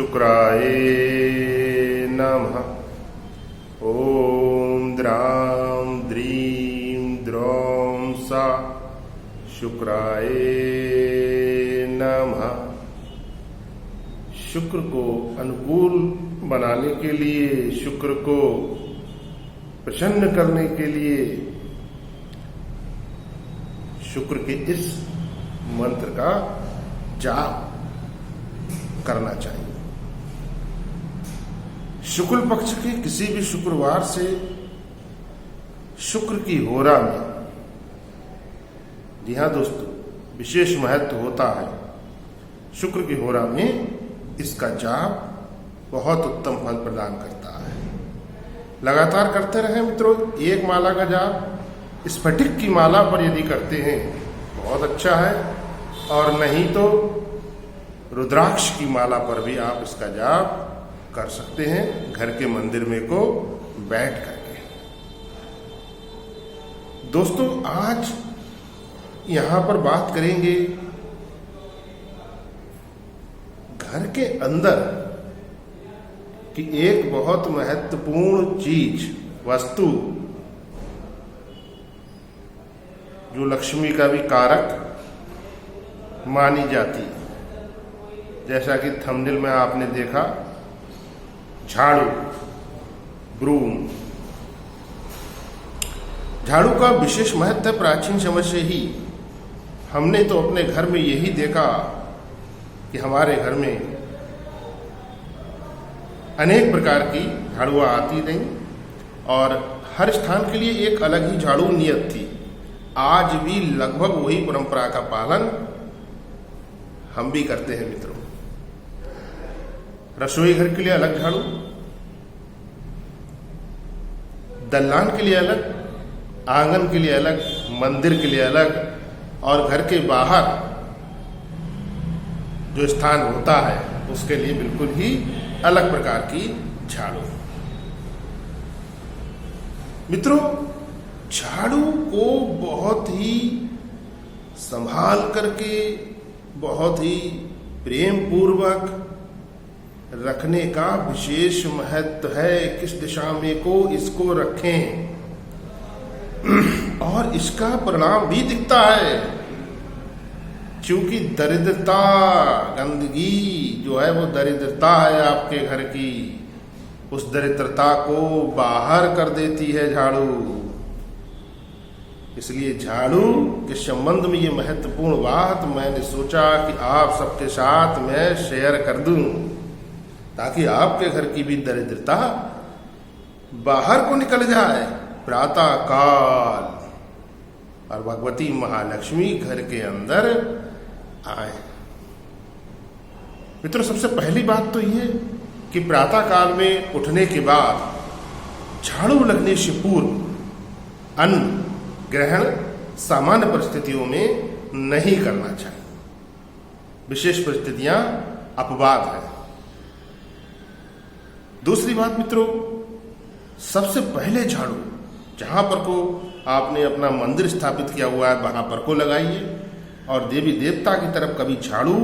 शुक्राय नमः। ओम द्रां द्रीं द्रौं सा शुक्राय नमः। शुक्र को अनुकूल बनाने के लिए, शुक्र को प्रसन्न करने के लिए शुक्र के इस मंत्र का जाप करना चाहिए। शुक्ल पक्ष के किसी भी शुक्रवार से शुक्र की होरा में, जी हाँ दोस्तों, विशेष महत्व होता है। शुक्र की होरा में इसका जाप बहुत उत्तम फल प्रदान करता है। लगातार करते रहें मित्रों। एक माला का जाप स्फटिक की माला पर यदि करते हैं बहुत अच्छा है, और नहीं तो रुद्राक्ष की माला पर भी आप इसका जाप कर सकते हैं, घर के मंदिर में को बैठ करके। दोस्तों, आज यहां पर बात करेंगे घर के अंदर की एक बहुत महत्वपूर्ण चीज, वस्तु, जो लक्ष्मी का भी कारक मानी जाती है। जैसा कि थंबनेल में आपने देखा, झाड़ू, ब्रूम। झाड़ू का विशेष महत्व है। प्राचीन समय से ही हमने तो अपने घर में यही देखा कि हमारे घर में अनेक प्रकार की झाड़ुआं आती रहीं और हर स्थान के लिए एक अलग ही झाड़ू नियत थी। आज भी लगभग वही परंपरा का पालन हम भी करते हैं मित्रों। रसोई घर के लिए अलग झाड़ू, दल्लान के लिए अलग, आंगन के लिए अलग, मंदिर के लिए अलग, और घर के बाहर जो स्थान होता है उसके लिए बिल्कुल ही अलग प्रकार की झाड़ू। मित्रों, झाड़ू को बहुत ही संभाल करके, बहुत ही प्रेम पूर्वक रखने का विशेष महत्व है। किस दिशा में को इसको रखें और इसका परिणाम भी दिखता है। क्योंकि दरिद्रता, गंदगी जो है वो दरिद्रता है आपके घर की, उस दरिद्रता को बाहर कर देती है झाड़ू। इसलिए झाड़ू के संबंध में ये महत्वपूर्ण बात मैंने सोचा कि आप सबके साथ मैं शेयर कर दूं, ताकि आपके घर की भी दरिद्रता बाहर को निकल जाए। प्रातः काल और भगवती महालक्ष्मी घर के अंदर आए। मित्रों, सबसे पहली बात तो ये कि प्रातः काल में उठने के बाद झाड़ू लगने से पूर्व अन्न ग्रहण सामान्य परिस्थितियों में नहीं करना चाहिए। विशेष परिस्थितियां अपवाद है। दूसरी बात मित्रों, सबसे पहले झाड़ू जहां पर को आपने अपना मंदिर स्थापित किया हुआ है वहां पर को लगाइए, और देवी देवता की तरफ कभी झाड़ू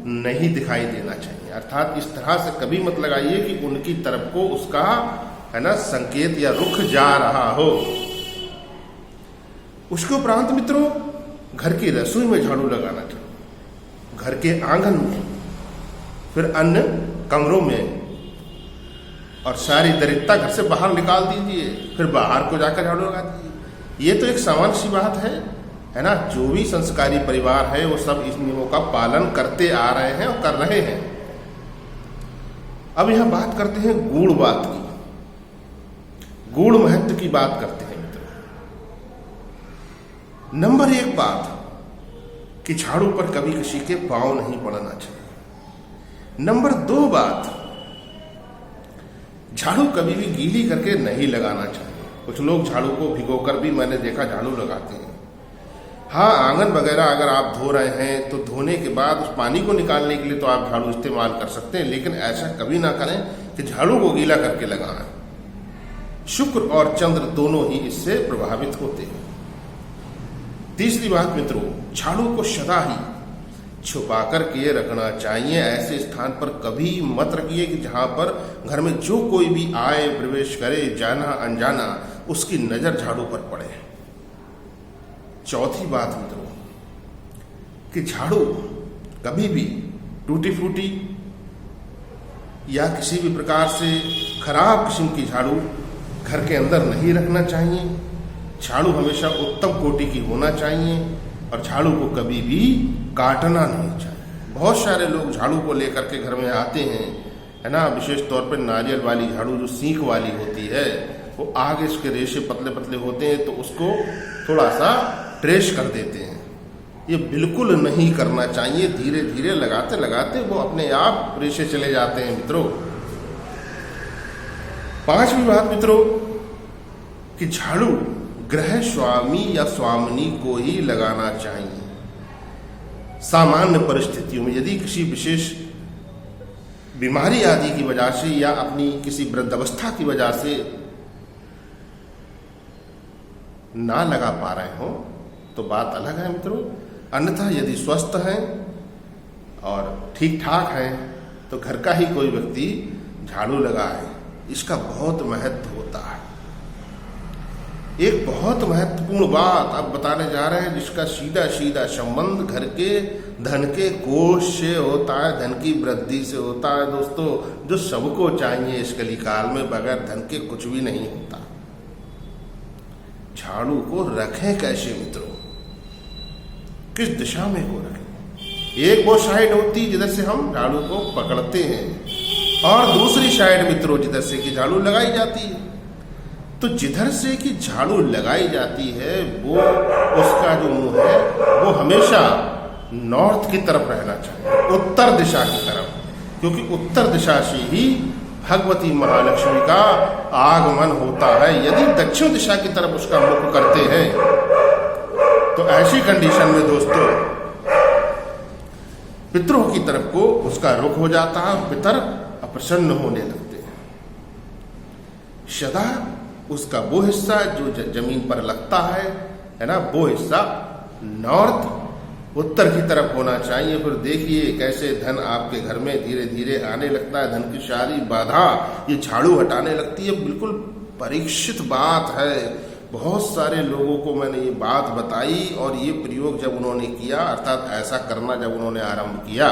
नहीं दिखाई देना चाहिए। अर्थात इस तरह से कभी मत लगाइए कि उनकी तरफ को उसका, है ना, संकेत या रुख जा रहा हो। उसके उपरांत मित्रों, घर की रसोई में झाड़ू लगाना चाहिए, घर के आंगन में, फिर अन्य कमरों में, और सारी दरिद्रता घर से बाहर निकाल दीजिए, फिर बाहर को जाकर झाड़ू लगा दीजिए। ये तो एक सामान्य सी बात है ना। जो भी संस्कारी परिवार है वो सब इस नियमों का पालन करते आ रहे हैं और कर रहे हैं। अब यहां बात करते हैं गूढ़ बात की, गूढ़ महत्व की बात करते हैं मित्रों। नंबर 1 बात कि झाड़ू पर कभी किसी के पांव नहीं पड़ना चाहिए। नंबर 2 बात, झाड़ू कभी भी गीली करके नहीं लगाना चाहिए। कुछ लोग झाड़ू को भिगोकर भी मैंने देखा झाड़ू लगाते हैं। हाँ, आंगन वगैरह अगर आप धो रहे हैं तो धोने के बाद उस पानी को निकालने के लिए तो आप झाड़ू इस्तेमाल कर सकते हैं, लेकिन ऐसा कभी ना करें कि झाड़ू को गीला करके लगाएं। शुक्र और चंद्र दोनों ही इससे प्रभावित होते हैं। तीसरी बात मित्रों, झाड़ू को सदा ही छुपा कर के रखना चाहिए। ऐसे स्थान पर कभी मत रखिए कि जहां पर घर में जो कोई भी आए प्रवेश करे, जाना अनजाना, उसकी नजर झाड़ू पर पड़े। चौथी बात मित्रों कि झाड़ू कभी भी टूटी फूटी या किसी भी प्रकार से खराब किस्म की झाड़ू घर के अंदर नहीं रखना चाहिए। झाड़ू हमेशा उत्तम कोटि की होना चाहिए और झाड़ू को कभी भी काटना नहीं चाहिए। बहुत सारे लोग झाड़ू को लेकर के घर में आते हैं, है ना, विशेष तौर पर नारियल वाली झाड़ू जो सीख वाली होती है, वो आगे इसके रेशे पतले पतले होते हैं तो उसको थोड़ा सा ट्रेस कर देते हैं। ये बिल्कुल नहीं करना चाहिए। धीरे धीरे लगाते लगाते वो अपने आप रेशे चले जाते हैं मित्रों। पांचवी बात मित्रों कि झाड़ू गृह स्वामी या स्वामिनी को ही लगाना चाहिए। सामान्य परिस्थितियों में यदि किसी विशेष बीमारी आदि की वजह से या अपनी किसी वृद्धावस्था की वजह से ना लगा पा रहे हो तो बात अलग है मित्रों। अन्यथा यदि स्वस्थ हैं और ठीक ठाक हैं तो घर का ही कोई व्यक्ति झाड़ू लगाए। इसका बहुत महत्व होता है। एक बहुत महत्वपूर्ण बात अब बताने जा रहे हैं जिसका सीधा सीधा संबंध घर के धन के कोष से होता है, धन की वृद्धि से होता है दोस्तों, जो सबको चाहिए इस कलिकाल में। बगैर धन के कुछ भी नहीं होता। झाड़ू को रखें कैसे मित्रों, किस दिशा में को रखें। एक वो साइड होती है जिधर से हम झाड़ू को पकड़ते हैं और दूसरी साइड मित्रों जिधर से कि झाड़ू लगाई जाती है। तो जिधर से कि झाड़ू लगाई जाती है वो उसका जो मुंह है वो हमेशा नॉर्थ की तरफ रहना चाहिए, उत्तर दिशा की तरफ, क्योंकि उत्तर दिशा से ही भगवती महालक्ष्मी का आगमन होता है। यदि दक्षिण दिशा की तरफ उसका मुख करते हैं तो ऐसी कंडीशन में दोस्तों पितरों की तरफ को उसका रुख हो जाता है, पितर अप्रसन्न होने लगते हैं। सदा उसका वो हिस्सा जो जमीन पर लगता है ना, वो हिस्सा नॉर्थ उत्तर की तरफ होना चाहिए। फिर देखिए कैसे धन आपके घर में धीरे धीरे आने लगता है। धन की सारी बाधा ये झाड़ू हटाने लगती है। बिल्कुल परीक्षित बात है। बहुत सारे लोगों को मैंने ये बात बताई और ये प्रयोग जब उन्होंने किया, अर्थात ऐसा करना जब उन्होंने आरंभ किया,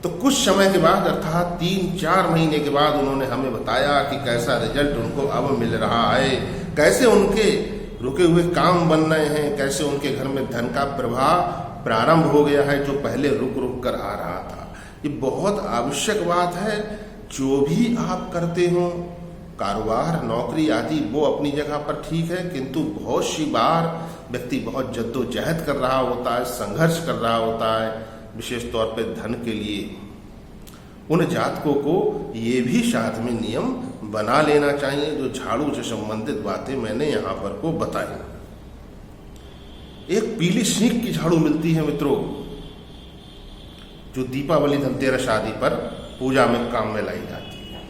तो कुछ समय के बाद अर्थात 3-4 महीने के बाद उन्होंने हमें बताया कि कैसा रिजल्ट उनको अब मिल रहा है, कैसे उनके रुके हुए काम बन रहे हैं, कैसे उनके घर में धन का प्रवाह प्रारंभ हो गया है जो पहले रुक रुक कर आ रहा था। ये बहुत आवश्यक बात है। जो भी आप करते हो, कारोबार, नौकरी आदि, वो अपनी जगह पर ठीक है, किंतु बहुत सी बार व्यक्ति बहुत जद्दोजहद कर रहा होता है, संघर्ष कर रहा होता है, विशेष तौर पे धन के लिए। उन जातकों को ये भी साथ में नियम बना लेना चाहिए जो झाड़ू से संबंधित बातें मैंने यहाँ पर को बताई। एक पीली सीख की झाड़ू मिलती है मित्रों, जो दीपावली, धनतेरस आदि पर पूजा में काम में लाई जाती है।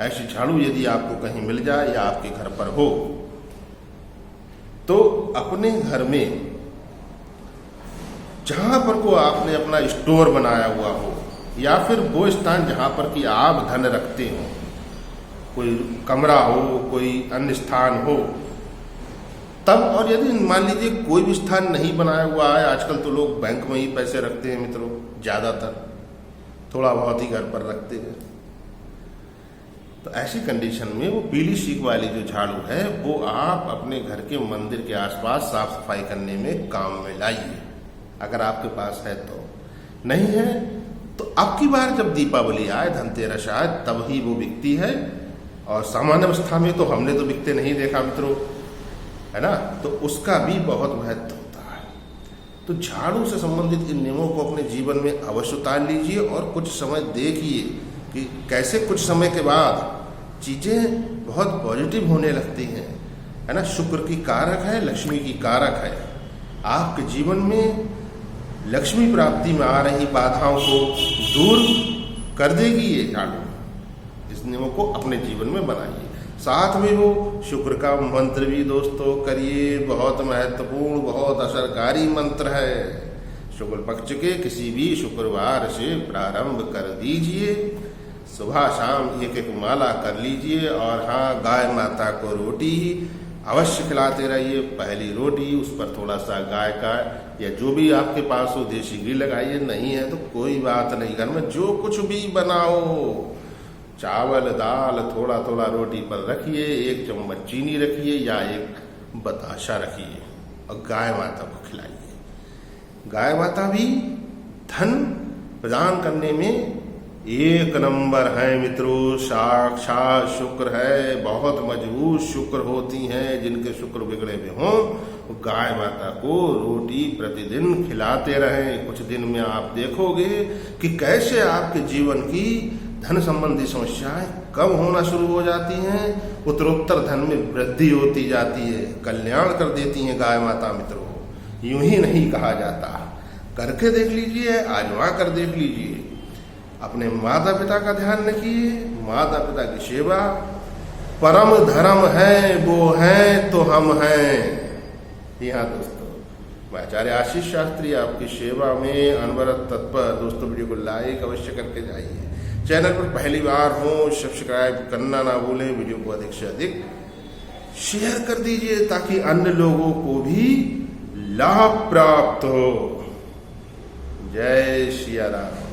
ऐसी झाड़ू यदि आपको कहीं मिल जाए या आपके घर पर हो तो अपने घर में जहां पर को आपने अपना स्टोर बनाया हुआ हो या फिर वो स्थान जहां पर कि आप धन रखते हो, कोई कमरा हो, कोई अन्य स्थान हो, तब, और यदि मान लीजिए कोई भी स्थान नहीं बनाया हुआ है, आजकल तो लोग बैंक में ही पैसे रखते हैं मित्रों, ज्यादातर थोड़ा बहुत ही घर पर रखते हैं, तो ऐसी कंडीशन में वो पीली सीख वाली जो झाड़ू है वो आप अपने घर के मंदिर के आसपास साफ सफाई करने में काम में लाइए, अगर आपके पास है तो। नहीं है तो अब की बार जब दीपावली आए, धनतेरस आए, तब ही वो बिकती है। और सामान्य अवस्था में तो हमने तो बिकते नहीं देखा मित्रों, है ना, तो उसका भी बहुत महत्व होता है। तो झाड़ू से संबंधित इन नियमों को अपने जीवन में अवश्य उतार लीजिए और कुछ समय देखिए कि कैसे कुछ समय के बाद चीजें बहुत पॉजिटिव होने लगती हैं, है ना। शुक्र की कारक है, लक्ष्मी की कारक है। आपके जीवन में लक्ष्मी प्राप्ति में आ रही बाधाओं को दूर कर देगी ये झाड़ू। इस नियमों को अपने जीवन में बनाइए। साथ में वो शुक्र का मंत्र भी दोस्तों करिए, बहुत महत्वपूर्ण, बहुत असरकारी मंत्र है। शुक्ल पक्ष के किसी भी शुक्रवार से प्रारंभ कर दीजिए। सुबह शाम एक एक माला कर लीजिए। और हाँ, गाय माता को रोटी अवश्य खिलाते रहिए। पहली रोटी, उस पर थोड़ा सा गाय का या जो भी आपके पास हो देसी घी लगाइए। नहीं है तो कोई बात नहीं, घर में जो कुछ भी बनाओ, चावल दाल थोड़ा थोड़ा रोटी पर रखिए, 1 चम्मच चीनी रखिए या 1 बताशा रखिए और गाय माता को खिलाइए। गाय माता भी धन प्रदान करने में 1 नंबर है मित्रों। साक्षात शुक्र है, बहुत मजबूत शुक्र होती हैं। जिनके शुक्र बिगड़े हुए हों, गाय माता को रोटी प्रतिदिन खिलाते रहें। कुछ दिन में आप देखोगे कि कैसे आपके जीवन की धन संबंधी समस्याएं कम होना शुरू हो जाती हैं, उत्तरोत्तर धन में वृद्धि होती जाती है, कल्याण कर देती हैं गाय माता मित्रों। यूं ही नहीं कहा जाता, करके देख लीजिए, आजमा कर देख लीजिए। अपने माता पिता का ध्यान रखिए, माता पिता की सेवा परम धर्म है, वो हैं तो हम हैं। जी हाँ दोस्तों, मैं आचार्य आशीष शास्त्री आपकी सेवा में अनवरत तत्पर। दोस्तों, वीडियो को लाइक अवश्य करके जाइए। चैनल पर पहली बार हो सब्सक्राइब करना ना भूलें। वीडियो को अधिक से अधिक शेयर कर दीजिए ताकि अन्य लोगों को भी लाभ प्राप्त हो। जय सिया राम।